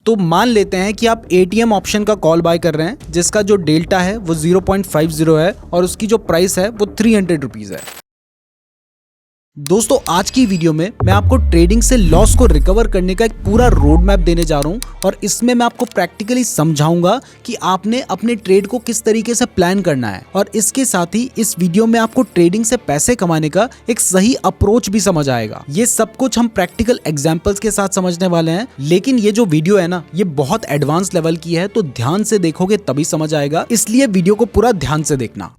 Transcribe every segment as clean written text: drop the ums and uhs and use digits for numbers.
तो मान लेते हैं कि आप एटीएम ऑप्शन का कॉल बाय कर रहे हैं जिसका जो डेल्टा है वो 0.50 है और उसकी जो प्राइस है वो 300 रुपीज है। दोस्तों आज की वीडियो में मैं आपको ट्रेडिंग से लॉस को रिकवर करने का एक पूरा रोड मैप देने जा रहा हूं और इसमें मैं आपको प्रैक्टिकली समझाऊंगा कि आपने अपने ट्रेड को किस तरीके से प्लान करना है और इसके साथ ही इस वीडियो में आपको ट्रेडिंग से पैसे कमाने का एक सही अप्रोच भी समझ आएगा। ये सब कुछ हम प्रैक्टिकल एग्जांपल्स के साथ समझने वाले हैं, लेकिन ये जो वीडियो है ना ये बहुत एडवांस लेवल की है, तो ध्यान से देखोगे तभी समझ आएगा, इसलिए वीडियो को पूरा ध्यान से देखना।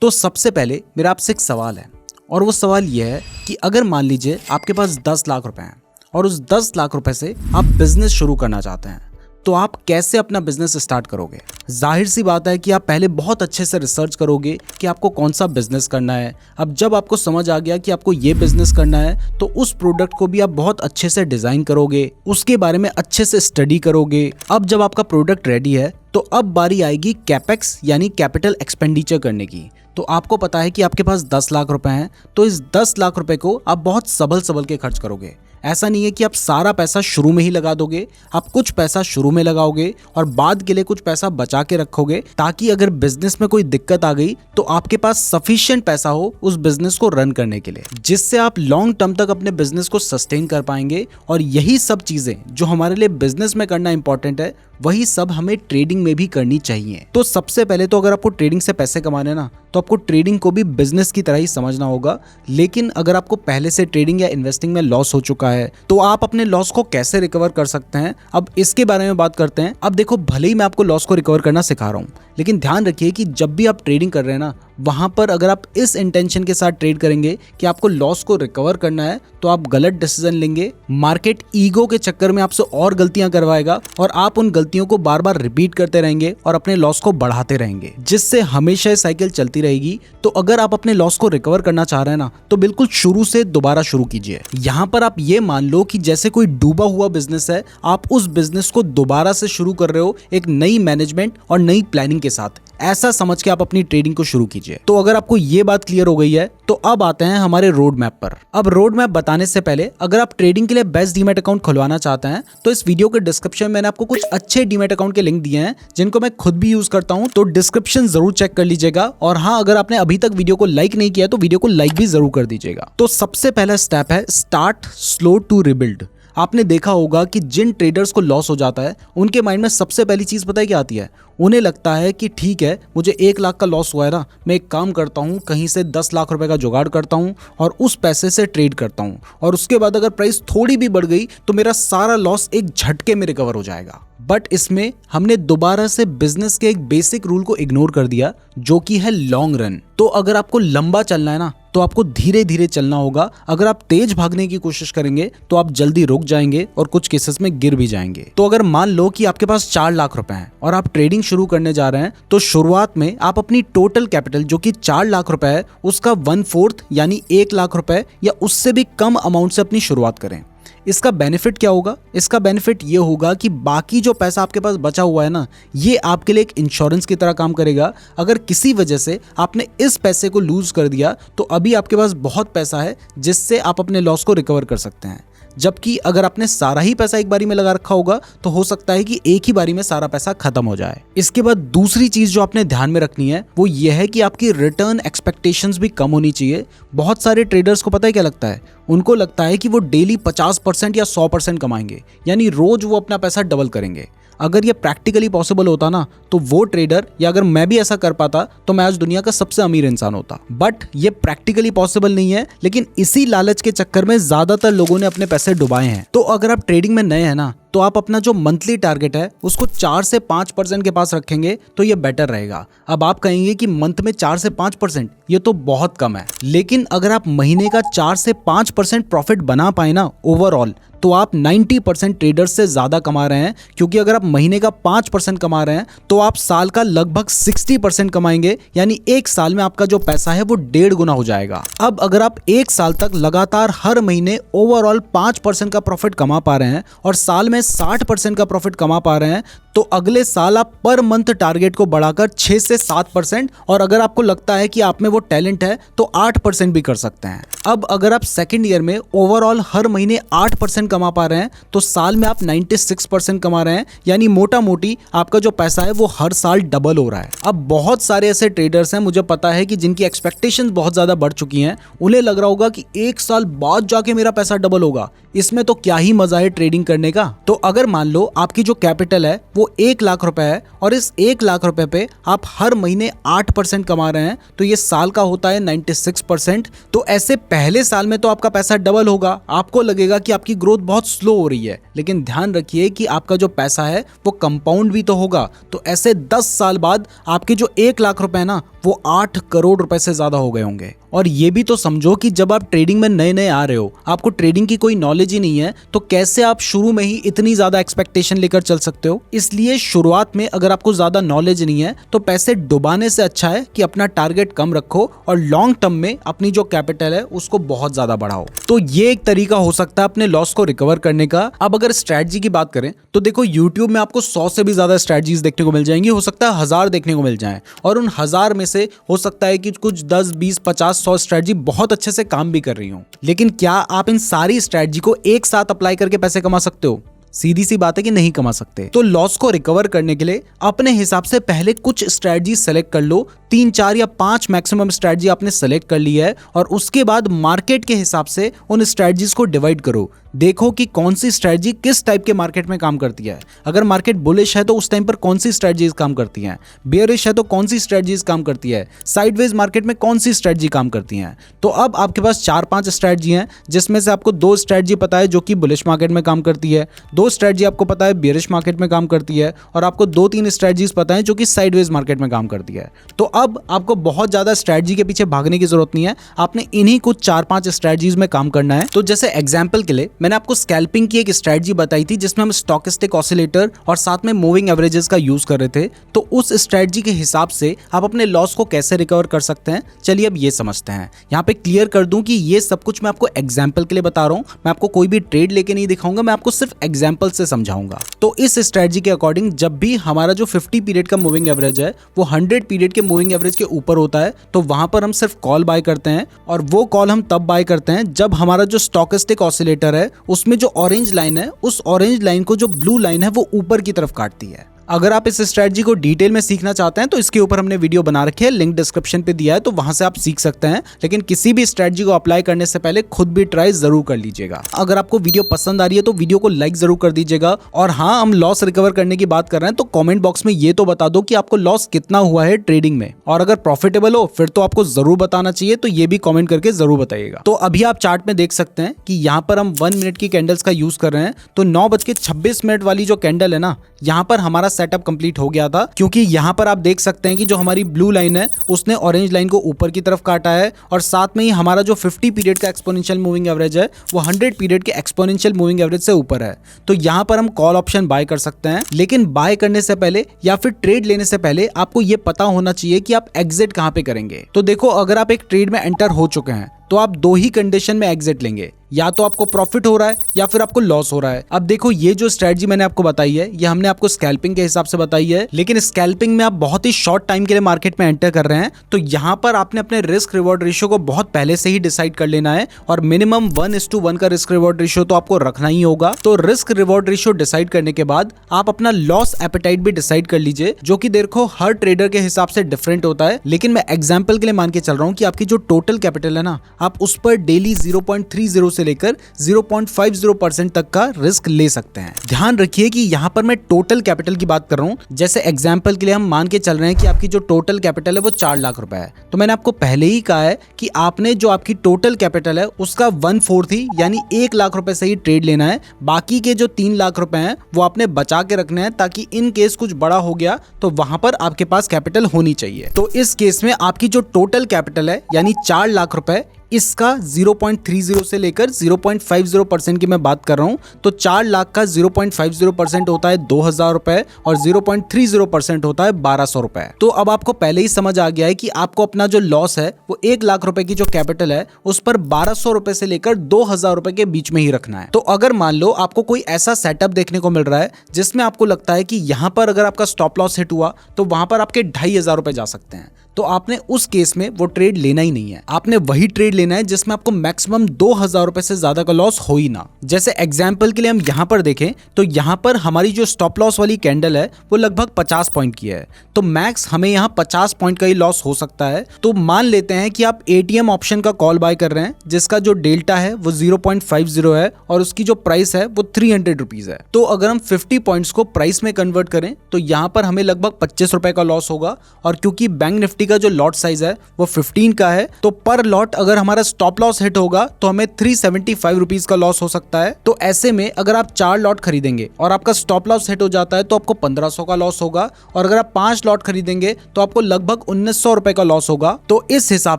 तो सबसे पहले मेरा आपसे एक सवाल है और वो सवाल ये है कि अगर मान लीजिए आपके पास 10 लाख रुपए हैं और उस 10 लाख रुपए से आप बिजनेस शुरू करना चाहते हैं, तो आप कैसे अपना बिजनेस स्टार्ट करोगे? जाहिर सी बात है कि आप पहले बहुत अच्छे से रिसर्च करोगे कि आपको कौन सा बिजनेस करना है। अब जब आपको समझ आ गया कि आपको ये बिजनेस करना है तो उस प्रोडक्ट को भी आप बहुत अच्छे से डिजाइन करोगे, उसके बारे में अच्छे से स्टडी करोगे। अब जब आपका प्रोडक्ट रेडी है तो अब बारी आएगी कैपेक्स यानी कैपिटल एक्सपेंडिचर करने की। तो आपको पता है कि आपके पास 10 लाख रुपए हैं, तो इस 10 लाख रुपए को आप बहुत संभल के खर्च करोगे। ऐसा नहीं है कि आप सारा पैसा शुरू में ही लगा दोगे, आप कुछ पैसा शुरू में लगाओगे और बाद के लिए कुछ पैसा बचा के रखोगे, ताकि अगर बिजनेस में कोई दिक्कत आ गई तो आपके पास सफिशिएंट पैसा हो उस बिजनेस को रन करने के लिए, जिससे आप लॉन्ग टर्म तक अपने बिजनेस को सस्टेन कर पाएंगे। और यही सब चीजें जो हमारे लिए बिजनेस में करना इंपॉर्टेंट है, वही सब हमें ट्रेडिंग में भी करनी चाहिए। तो सबसे पहले तो अगर आपको ट्रेडिंग से पैसे कमाने ना, तो आपको ट्रेडिंग को भी बिजनेस की तरह ही समझना होगा। लेकिन अगर आपको पहले से ट्रेडिंग या इन्वेस्टिंग में लॉस हो चुका है तो आप अपने लॉस को कैसे रिकवर कर सकते हैं, अब इसके बारे में बात करते हैं। अब देखो, भले ही मैं आपको लॉस को रिकवर करना सिखा रहा हूं, लेकिन ध्यान रखिए कि जब भी आप ट्रेडिंग कर रहे हैं ना, वहां पर अगर आप इस इंटेंशन के साथ ट्रेड करेंगे कि आपको लॉस को रिकवर करना है, तो आप गलत डिसीजन लेंगे। मार्केट ईगो के चक्कर में आपसे और गलतियां करवाएगा और आप उन गलतियों को बार बार रिपीट करते रहेंगे और अपने लॉस को बढ़ाते रहेंगे, जिससे हमेशा साइकिल चलती रहेगी। तो अगर आप अपने लॉस को रिकवर करना चाह रहे हैं ना, तो बिल्कुल शुरू से दोबारा शुरू कीजिए। यहाँ पर आप ये मान लो कि जैसे कोई डूबा हुआ बिजनेस है, आप उस बिजनेस को दोबारा से शुरू कर रहे हो एक नई मैनेजमेंट और नई प्लानिंग के साथ। ऐसा समझ के आप अपनी ट्रेडिंग को शुरू कीजिए। तो अगर आपको ये बात क्लियर हो गई है तो अब आते हैं हमारे रोड मैप पर। अब रोड मैप बताने से पहले अगर आप ट्रेडिंग के लिए बेस्ट डीमैट अकाउंट खुलवाना चाहते हैं तो इस वीडियो के डिस्क्रिप्शन में मैंने आपको कुछ अच्छे डीमैट अकाउंट के लिंक दिए हैं जिनको मैं खुद भी यूज करता हूं, तो डिस्क्रिप्शन जरूर चेक कर लीजिएगा। और हाँ, अगर आपने अभी तक वीडियो को लाइक नहीं किया तो वीडियो को लाइक भी जरूर कर दीजिएगा। तो सबसे पहला स्टेप है स्टार्ट स्लो टू रिबिल्ड। आपने देखा होगा कि जिन ट्रेडर्स को लॉस हो जाता है उनके माइंड में सबसे पहली चीज पता है क्या आती है? उन्हें लगता है कि ठीक है, मुझे 1 लाख का लॉस हुआ है ना, मैं एक काम करता हूँ, कहीं से 10 लाख रुपए का जुगाड़ करता हूँ और उस पैसे से ट्रेड करता हूँ, और उसके बाद अगर प्राइस थोड़ी भी बढ़ गई तो मेरा सारा लॉस एक झटके में रिकवर हो जाएगा। बट इसमें हमने दोबारा से बिजनेस के एक बेसिक रूल को इग्नोर कर दिया, जो कि है लॉन्ग रन। तो अगर आपको लंबा चलना है ना, तो आपको धीरे धीरे चलना होगा। अगर आप तेज भागने की कोशिश करेंगे तो आप जल्दी रुक जाएंगे और कुछ केसेस में गिर भी जाएंगे। तो अगर मान लो कि आपके पास 4 लाख रुपए हैं और आप ट्रेडिंग शुरू करने जा रहे हैं, तो शुरुआत में आप अपनी टोटल कैपिटल जो कि 4 लाख रुपए है, उसका 1/4 यानी 1 लाख रुपए या उससे भी कम अमाउंट से अपनी शुरुआत करें। इसका बेनिफिट क्या होगा? इसका बेनिफिट ये होगा कि बाकी जो पैसा आपके पास बचा हुआ है ना, ये आपके लिए एक इंश्योरेंस की तरह काम करेगा। अगर किसी वजह से आपने इस पैसे को लूज कर दिया तो अभी आपके पास बहुत पैसा है जिससे आप अपने लॉस को रिकवर कर सकते हैं। जबकि अगर आपने सारा ही पैसा एक बारी में लगा रखा होगा तो हो सकता है कि एक ही बारी में सारा पैसा खत्म हो जाए। इसके बाद दूसरी चीज जो आपने ध्यान में रखनी है वो ये है कि आपकी रिटर्न एक्सपेक्टेशंस भी कम होनी चाहिए। बहुत सारे ट्रेडर्स को पता है क्या लगता है? उनको लगता है कि वो डेली 50% या 100% कमाएंगे, यानी रोज वो अपना पैसा डबल करेंगे। अगर ये प्रैक्टिकली पॉसिबल होता ना, तो वो ट्रेडर या अगर मैं भी ऐसा कर पाता तो मैं आज दुनिया का सबसे अमीर इंसान होता। बट ये प्रैक्टिकली पॉसिबल नहीं है, लेकिन इसी लालच के चक्कर में ज्यादातर लोगों ने अपने पैसे डुबाए हैं। तो अगर आप ट्रेडिंग में नए हैं ना, तो आप अपना जो मंथली टारगेट है उसको 4 से 5% के पास रखेंगे तो ये बेटर रहेगा। अब आप कहेंगे कि मंथ में 4 से 5% ये तो बहुत कम है, लेकिन अगर आप महीने का 4 से 5% प्रॉफिट बना पाए ना ओवरऑल, तो आप 90% ट्रेडर्स से ज्यादा कमा रहे हैं। क्योंकि अगर आप महीने का 5% कमा रहे हैं तो आप साल का लगभग 60% कमाएंगे, यानी एक साल में आपका जो पैसा है वो 1.5 गुना हो जाएगा। अब अगर आप एक साल तक लगातार हर महीने ओवरऑल 5% का प्रॉफिट कमा पा रहे हैं और साल में 60% का प्रॉफिट कमा पा रहे हैं, तो अगले साल आप पर मंथ टारगेट को बढ़ाकर 6 से 7%, और अगर आपको लगता है कि आप में वो टैलेंट है तो 8% भी कर सकते हैं। अब अगर आप सेकेंड ईयर में ओवरऑल हर महीने 8% कमा पा रहे हैं तो साल में आप 96% कमा रहे हैं, यानी मोटा मोटी आपका जो पैसा है वो हर साल डबल हो रहा है। अब बहुत सारे ऐसे ट्रेडर्स हैं, मुझे पता है कि जिनकी एक्सपेक्टेशंस बहुत ज्यादा बढ़ चुकी हैं, उन्हें लग रहा होगा कि 1 साल बाद जाके मेरा पैसा डबल होगा, इसमें तो क्या ही मजा है ट्रेडिंग करने का। तो अगर मान लो आपकी जो कैपिटल है वो 1 लाख रुपए है और इस 1 लाख रुपए पे आप हर महीने 8% कमा रहे हैं, तो ये साल का होता है 96%। तो ऐसे पहले साल में तो आपका पैसा डबल होगा, आपको लगेगा कि आपकी ग्रोथ बहुत स्लो हो रही है, लेकिन ध्यान रखिए कि आपका जो पैसा है वो कंपाउंड भी तो होगा। तो ऐसे 10 साल बाद आपके जो 1 लाख रुपए ना वो 8 करोड़ रुपए से ज्यादा हो गए होंगे। और ये भी तो समझो कि जब आप ट्रेडिंग में नए नए आ रहे हो, आपको ट्रेडिंग की कोई नॉलेज ही नहीं है, तो कैसे आप शुरू में ही इतनी ज्यादा एक्सपेक्टेशन लेकर चल सकते हो। इसलिए शुरुआत में अगर आपको ज्यादा नॉलेज नहीं है तो पैसे डुबाने से अच्छा है कि अपना टारगेट कम रखो और लॉन्ग टर्म में अपनी जो कैपिटल है उसको बहुत ज्यादा बढ़ाओ। तो ये एक तरीका हो सकता है अपने लॉस को रिकवर करने का। अब अगर स्ट्रेटजी की बात करें तो देखो, यूट्यूब में आपको 100 से भी ज्यादा स्ट्रेटजीज देखने को मिल जाएंगी, हो सकता है 1000 देखने को मिल जाए, और उन 1000 में से हो सकता है कि कुछ 10, 20, 50, 100 स्ट्रेटजी बहुत अच्छे से काम भी कर रही हो। लेकिन क्या आप इन सारी स्ट्रेटजी को एक साथ अप्लाई करके पैसे कमा सकते हो? सीधी सी बात है कि नहीं कमा सकते। तो लॉस को रिकवर करने के लिए अपने हिसाब से पहले कुछ स्ट्रेटजी सेलेक्ट कर लो, 3, 4 या 5 मैक्सिमम स्ट्रेटजी आपने सेलेक्ट कर ली है, और उसके बाद मार्केट के हिसाब से उन स्ट्रेटजीज को डिवाइड करो। देखो कि कौन सी स्ट्रेटजी किस टाइप के मार्केट में काम करती है। अगर मार्केट बुलिश है तो उस टाइम पर कौन सी स्ट्रेटजीज काम करती हैं, बेयरिश है तो कौन सी स्ट्रेटजीज काम करती है, साइडवेज मार्केट में कौन सी स्ट्रेटजी काम करती हैं। तो अब आपके पास 4-5 स्ट्रेटजी हैं, जिसमें से आपको 2 स्ट्रेटजी पता है जो कि बुलिश मार्केट में काम करती है, 2 स्ट्रेटजी आपको पता है बेयरिश मार्केट में काम करती है, और आपको 2-3 स्ट्रेटजीज पता है जो कि साइडवेज मार्केट में काम करती है। तो अब आपको बहुत ज्यादा स्ट्रेटजी के पीछे भागने की जरूरत नहीं है, आपने इन्हीं कुछ 4-5 स्ट्रेटजीज में काम करना है। तो जैसे एग्जांपल के लिए मैंने आपको स्कैल्पिंग की एक स्ट्रेटजी बताई थी, जिसमें हम स्टॉकिस्टिक ऑसिलेटर और साथ में मूविंग एवरेजेस का यूज कर रहे थे। तो उस स्ट्रेटजी के हिसाब से आप अपने लॉस को कैसे रिकवर कर सकते हैं, चलिए अब ये समझते हैं। यहाँ पे क्लियर कर दूं कि ये सब कुछ मैं आपको एग्जाम्पल के लिए बता रहा हूँ, मैं आपको कोई भी ट्रेड लेके नहीं दिखाऊंगा, मैं आपको सिर्फ एग्जाम्पल से समझाऊंगा। तो इस स्ट्रेटजी के अकॉर्डिंग जब भी हमारा जो 50 पीरियड का मूविंग एवरेज है वो 100 पीरियड के मूविंग एवरेज के ऊपर होता है, तो वहां पर हम सिर्फ कॉल बाय करते हैं, और वो कॉल हम तब बाय करते हैं जब हमारा जो स्टॉकिस्टिक ऑसिलेटर है उसमें जो ऑरेंज लाइन है, उस ऑरेंज लाइन को जो ब्लू लाइन है वो ऊपर की तरफ काटती है। अगर आप इस स्ट्रेटजी को डिटेल में सीखना चाहते हैं तो इसके ऊपर हमने वीडियो बना रखी है, लिंक डिस्क्रिप्शन पे दिया है, तो वहां से आप सीख सकते हैं। लेकिन किसी भी स्ट्रेटजी को अप्लाई करने से पहले खुद भी ट्राई जरूर कर लीजिएगा। अगर आपको वीडियो पसंद आ रही है तो वीडियो को लाइक जरूर कर दीजिएगा। और हाँ, हम लॉस रिकवर करने की बात कर रहे हैं तो कॉमेंट बॉक्स में ये तो बता दो कि आपको लॉस कितना हुआ है ट्रेडिंग में, और अगर प्रॉफिटेबल हो फिर तो आपको जरूर बताना चाहिए, तो ये भी कॉमेंट करके जरूर बताइएगा। तो अभी आप चार्ट में देख सकते हैं कि यहाँ पर हम 1 मिनट की कैंडल्स का यूज कर रहे हैं। तो 9:26 वाली जो कैंडल है ना, यहाँ पर हमारा सेटअप कंप्लीट हो गया था, क्योंकि यहाँ पर आप देख सकते हैं कि जो हमारी ब्लू लाइन है उसने ऑरेंज लाइन को ऊपर की तरफ काटा है, और साथ में ही हमारा जो 50 पीरियड का एक्सपोनेंशियल मूविंग एवरेज है वो 100 पीरियड के एक्सपोनेंशियल मूविंग एवरेज से ऊपर है। तो यहाँ पर हम कॉल ऑप्शन बाय कर सकते हैं, लेकिन बाय करने से पहले या फिर ट्रेड लेने से पहले आपको ये पता होना चाहिए कि आप एग्जिट कहाँ पे करेंगे। तो देखो, अगर आप एक ट्रेड में एंटर हो चुके हैं तो आप 2 ही कंडीशन में एग्जिट लेंगे, या तो आपको प्रॉफिट हो रहा है या फिर आपको लॉस हो रहा है। अब देखो, ये जो स्ट्रेटजी मैंने आपको बताई है ये हमने आपको स्कैल्पिंग के हिसाब से बताई है, लेकिन स्कैल्पिंग में आप बहुत ही शॉर्ट टाइम के लिए मार्केट में एंटर कर रहे हैं, तो यहाँ पर आपने अपने रिस्क रिवॉर्ड रेशियो को बहुत पहले से ही डिसाइड कर लेना है, और मिनिमम 1:1 का रिस्क रिवॉर्ड रेशियो तो आपको रखना ही होगा। तो रिस्क रिवॉर्ड रेशियो डिसाइड करने के बाद आप अपना लॉस एपेटाइट भी डिसाइड कर लीजिए, जो कि देखो हर ट्रेडर के हिसाब से डिफरेंट होता है। लेकिन मैं एग्जाम्पल के लिए मान के चल रहा हूँ कि आपकी जो टोटल कैपिटल है ना, आप उस पर डेली 0.30 से लेकर 0.50% तक का रिस्क ले सकते हैं। ध्यान रखिए कि यहाँ पर मैं टोटल कैपिटल की बात कर रहा हूँ। जैसे एग्जांपल के लिए हम मान के चल रहे हैं कि आपकी जो टोटल कैपिटल है वो 4 लाख रुपए है, तो मैंने आपको पहले ही कहा है कि आपने जो आपकी टोटल कैपिटल है उसका 1/4 ही यानी 1 लाख रुपए से ही ट्रेड लेना है। बाकी के जो 3 लाख रुपए हैं वो आपने बचा के रखने हैं, ताकि इन केस कुछ बड़ा हो गया तो वहां पर आपके पास कैपिटल होनी चाहिए। तो इस केस में आपकी जो टोटल कैपिटल है यानी 4 लाख रुपए इसका 0.30 से लेकर 0.50% की मैं बात कर रहा हूं, तो 4 लाख का 0.50% होता है 2,000 रुपए और 0.30% होता है 1,200 रुपए। तो अब आपको पहले ही समझ आ गया है कि आपको अपना जो लॉस है वो 1 लाख रुपए की जो कैपिटल है उस पर 1,200 रुपए से लेकर 2,000 रुपए के बीच में ही रखना है। तो अगर मान लो आपको कोई ऐसा सेटअप देखने को मिल रहा है जिसमें आपको लगता है कि यहां पर अगर आपका स्टॉप लॉस हिट हुआ तो वहां पर आपके 2,500 रुपए जा सकते हैं, तो आपने उस केस में वो ट्रेड लेना ही नहीं है। आपने वही ट्रेड लेना है जिसमें आपको मैक्सिमम 2,000 रुपए से ज्यादा का लॉस हो ही ना। जैसे एग्जांपल के लिए हम यहाँ पर देखें तो यहाँ पर हमारी जो स्टॉप लॉस वाली कैंडल है वो लगभग 50 पॉइंट की है, तो मैक्स हमें यहाँ 50 पॉइंट का ही लॉस हो सकता है। तो मान लेते हैं कि आप एटीएम ऑप्शन का कॉल बाय कर रहे हैं जिसका जो डेल्टा है वो 0.50 है और उसकी जो प्राइस है वो 300 रुपीज है। तो अगर हम 50 पॉइंट्स को प्राइस में कन्वर्ट करें तो यहाँ पर हमें लगभग 25 रुपए का लॉस होगा, और क्योंकि बैंक निफ्टी का जो लॉट साइज है वो 15 का है, तो पर लॉट अगर हमारा स्टॉप लॉस हिट होगा तो हमें 375 रुपीज का लॉस हो सकता है। तो ऐसे में अगर आप 4 लॉट खरीदेंगे और आपका स्टॉप लॉस हिट हो जाता है तो आपको 1,500 का लॉस होगा, और अगर आप 5 लॉट खरीदेंगे तो आपको लगभग 1,900 रुपए का लॉस होगा। तो इस हिसाब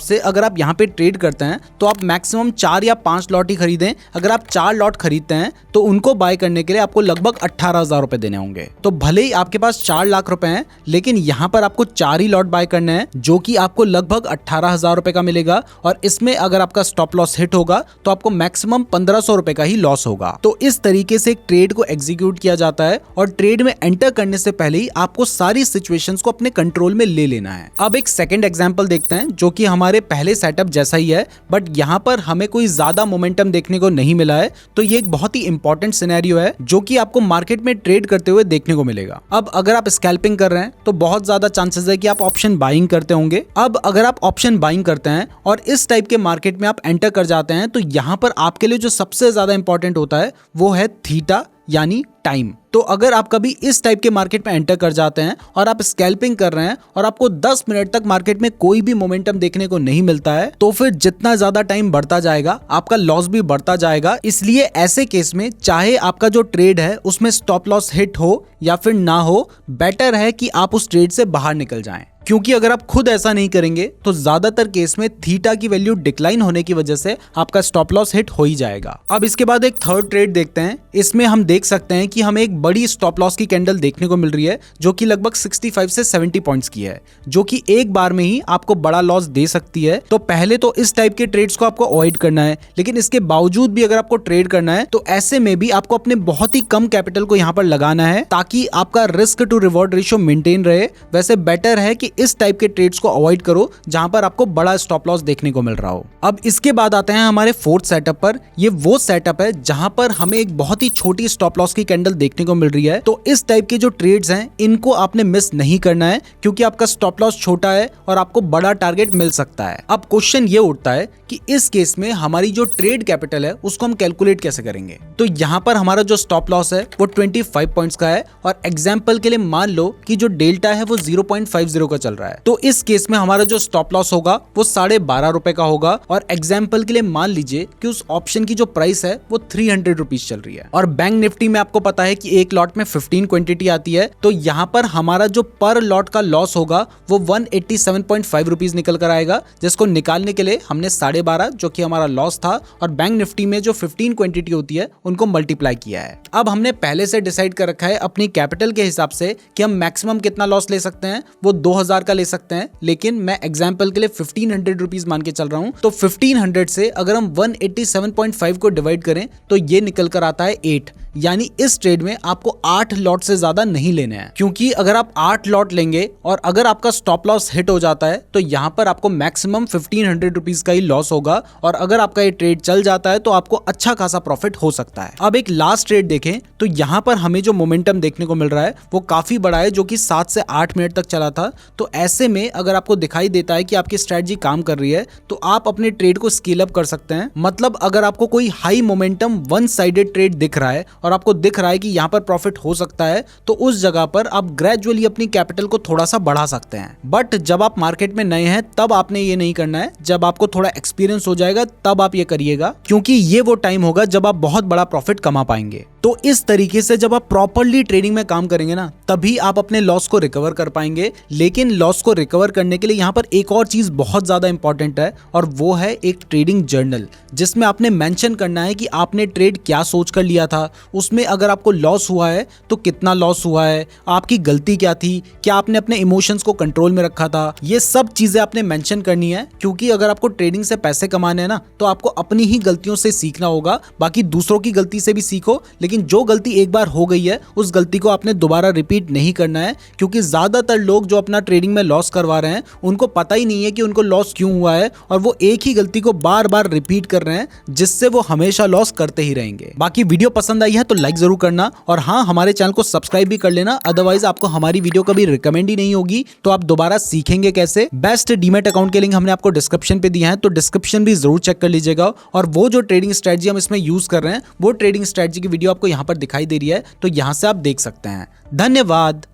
से अगर आप यहाँ पे ट्रेड करते हैं तो आप मैक्सिमम 4 या 5 लॉट ही खरीदें। अगर आप 4 लॉट खरीदते हैं तो उनको बाय करने के लिए आपको लगभग 18,000 रुपए देने होंगे। तो भले ही आपके पास 4 लाख रुपए हैं, लेकिन यहाँ पर आपको 4 ही लॉट बाय करने हैं जो कि आपको लगभग 18,000 रुपए का मिलेगा, और इसमें अगर आपका स्टॉप लॉस हिट होगा तो आपको मैक्सिमम 1,500 रुपए का ही लॉस होगा। तो इस तरीके से एक ट्रेड को एग्जीक्यूट किया जाता है, और ट्रेड में एंटर करने से पहले ही आपको सारी सिचुएशंस को अपने कंट्रोल में ले लेना है। अब एक सेकंड एग्जांपल देखते हैं जो कि हमारे पहले सेटअप जैसा ही है, बट यहाँ पर हमें कोई ज्यादा मोमेंटम देखने को नहीं मिला है। तो ये एक बहुत ही इंपॉर्टेंट सिनेरियो है जो कि आपको मार्केट में ट्रेड करते हुए देखने को मिलेगा। अब अगर आप स्कैल्पिंग कर रहे हैं तो बहुत ज्यादा चांसेस है कि आप ऑप्शन बाइंग करते होंगे। अब अगर आप ऑप्शन बाइंग करते हैं और इस टाइप के मार्केट में आप एंटर कर जाते हैं तो यहाँ पर आपके लिए जो सबसे ज्यादा इंपॉर्टेंट होता है वो है थीटा यानी टाइम। तो अगर आप कभी इस टाइप के मार्केट में एंटर कर जाते हैं और आप स्कैल्पिंग कर रहे हैं और आपको 10 मिनट तक मार्केट में कोई भी मोमेंटम देखने को नहीं मिलता है, तो फिर जितना ज्यादा टाइम बढ़ता जाएगा आपका लॉस भी बढ़ता जाएगा। इसलिए ऐसे केस में चाहे आपका जो ट्रेड है उसमें स्टॉप लॉस हिट हो या फिर ना हो, बेटर है कि आप उस ट्रेड से बाहर निकल जाएं, क्योंकि अगर आप खुद ऐसा नहीं करेंगे तो ज्यादातर केस में थीटा की वैल्यू डिक्लाइन होने की वजह से आपका स्टॉप लॉस हिट हो ही जाएगा। अब इसके बाद एक थर्ड ट्रेड देखते हैं। इसमें हम देख सकते हैं कि हमें एक बड़ी स्टॉप लॉस की कैंडल देखने को मिल रही है जो कि लगभग 65 से 70 पॉइंट्स की है, जो कि एक बार में ही आपको बड़ा लॉस दे सकती है। तो पहले तो इस टाइप के ट्रेड्स को आपको अवॉइड करना है, लेकिन इसके बावजूद भी अगर आपको ट्रेड करना है तो ऐसे में भी आपको अपने बहुत ही कम कैपिटल को यहाँ पर लगाना है ताकि आपका risk to reward ratio maintain रहे। वैसे बेटर है कि इस टाइप के ट्रेड्स को अवॉइड करो जहां पर आपको बड़ा स्टॉप लॉस देखने को मिल रहा हो। अब इसके बाद आते हैं हमारे फोर्थ सेटअप पर। ये वो सेटअप है जहां पर हमें एक बहुत ही छोटी स्टॉप लॉस की कैंडल देखने को मिल रही है। तो इस टाइप के जो ट्रेड्स हैं इनको आपने मिस नहीं करना है, क्योंकि आपका स्टॉप लॉस छोटा है और आपको बड़ा टारगेट मिल सकता है। अब क्वेश्चन ये उठता है कि इस केस में हमारी जो ट्रेड कैपिटल है उसको हम कैलकुलेट कैसे करेंगे। तो यहाँ पर हमारा जो स्टॉप लॉस है वो 25 पॉइंट्स का है, और एग्जाम्पल के लिए मान लो कि जो डेल्टा है वो 0.50 का चल रहा है। तो इस केस में हमारा जो स्टॉप लॉस होगा वो 12.5 रुपए का होगा, और एग्जाम्पल के लिए मान लीजिए कि उस ऑप्शन की जो प्राइस है वो 300 रुपीज चल रही है, और बैंक निफ्टी में आपको पता है कि एक लॉट में 15 क्वांटिटी आती है। तो यहाँ पर हमारा जो पर लॉट का लॉस होगा वो 187.5 रुपीज निकल कर आएगा, जिसको निकालने के लिए हमने 12.5 जो कि हमारा लॉस था और बैंक निफ्टी में जो 15 क्वांटिटी होती है उनको मल्टीप्लाई किया है। अब हमने पहले से डिसाइड कर रखा है अपनी कैपिटल के हिसाब से कि हम मैक्सिमम कितना लॉस ले सकते हैं, वो 2,000 का ले सकते हैं, लेकिन मैं एग्जाम्पल के लिए 1500 रुपीज मान के चल रहा हूं। तो 1500 से अगर हम 187.5 को डिवाइड करें तो ये निकल कर आता है 8, यानी इस ट्रेड में आपको 8 लॉट से ज्यादा नहीं लेने हैं, क्योंकि अगर आप 8 लॉट लेंगे और अगर आपका स्टॉप लॉस हिट हो जाता है तो यहाँ पर आपको मैक्सिमम 1500 रुपीज का ही लॉस होगा, और अगर आपका ये ट्रेड चल जाता है तो आपको अच्छा खासा प्रॉफिट हो सकता है। अब एक लास्ट ट्रेड देखें तो यहाँ पर हमें जो मोमेंटम देखने को मिल रहा है वो काफी बड़ा है, जो कि 7 से 8 मिनट तक चला था। तो ऐसे में अगर आपको दिखाई देता है कि आपकी स्ट्रेटजी काम कर रही है तो आप अपने ट्रेड को स्केल अप कर सकते हैं। मतलब अगर आपको कोई high momentum one sided trade दिख रहा है और आपको दिख रहा है कि यहाँ पर प्रॉफिट हो सकता है, तो उस जगह पर आप ग्रेजुअली अपनी कैपिटल को थोड़ा सा बढ़ा सकते हैं। बट जब आप मार्केट में नए हैं तब आपने ये नहीं करना है, जब आपको थोड़ा एक्सपीरियंस हो जाएगा तब आप ये करिएगा, क्योंकि ये वो टाइम होगा जब आप बहुत बड़ा प्रॉफिट कमा पाएंगे। तो इस तरीके से जब आप प्रॉपर्ली ट्रेडिंग में काम करेंगे ना, तभी आप अपने लॉस को रिकवर कर पाएंगे। लेकिन लॉस को रिकवर करने के लिए यहाँ पर एक और चीज बहुत ज्यादा इंपॉर्टेंट है, और वो है एक ट्रेडिंग जर्नल, जिसमें आपने मेंशन करना है कि आपने ट्रेड क्या सोच कर लिया था, उसमें अगर आपको लॉस हुआ है तो कितना लॉस हुआ है, आपकी गलती क्या थी, क्या आपने अपने इमोशंस को कंट्रोल में रखा था। ये सब चीजें आपने मेंशन करनी है, क्योंकि अगर आपको ट्रेडिंग से पैसे कमाने हैं ना, तो आपको अपनी ही गलतियों से सीखना होगा। बाकी दूसरों की गलती से भी सीखो, लेकिन जो गलती एक बार हो गई है उस गलती को आपने दोबारा रिपीट नहीं करना है। क्योंकि ज्यादातर लोग जो अपना ट्रेडिंग में लॉस करवा रहे हैं, उनको पता ही नहीं है कि उनको लॉस क्यों हुआ है, और वो एक ही गलती को बार बार रिपीट कर रहे हैं, जिससे वो हमेशा लॉस करते ही रहेंगे। बाकी वीडियो पसंद आई है तो लाइक जरूर करना, और हाँ, हमारे चैनल को सब्सक्राइब भी कर लेना, अदरवाइज आपको हमारी वीडियो कभी रिकमेंड ही नहीं होगी, तो आप दोबारा सीखेंगे कैसे। बेस्ट डीमैट अकाउंट के लिंक हमने आपको डिस्क्रिप्शन पे दिया है, तो डिस्क्रिप्शन भी जरूर चेक कर लीजिएगा। और वो जो ट्रेडिंग स्ट्रेटजी हम इसमें यूज कर रहे हैं, वो ट्रेडिंग स्ट्रेटजी की वीडियो आपको यहाँ पर दिखाई दे रही है, तो यहाँ से आप देख सकते हैं। धन्यवाद।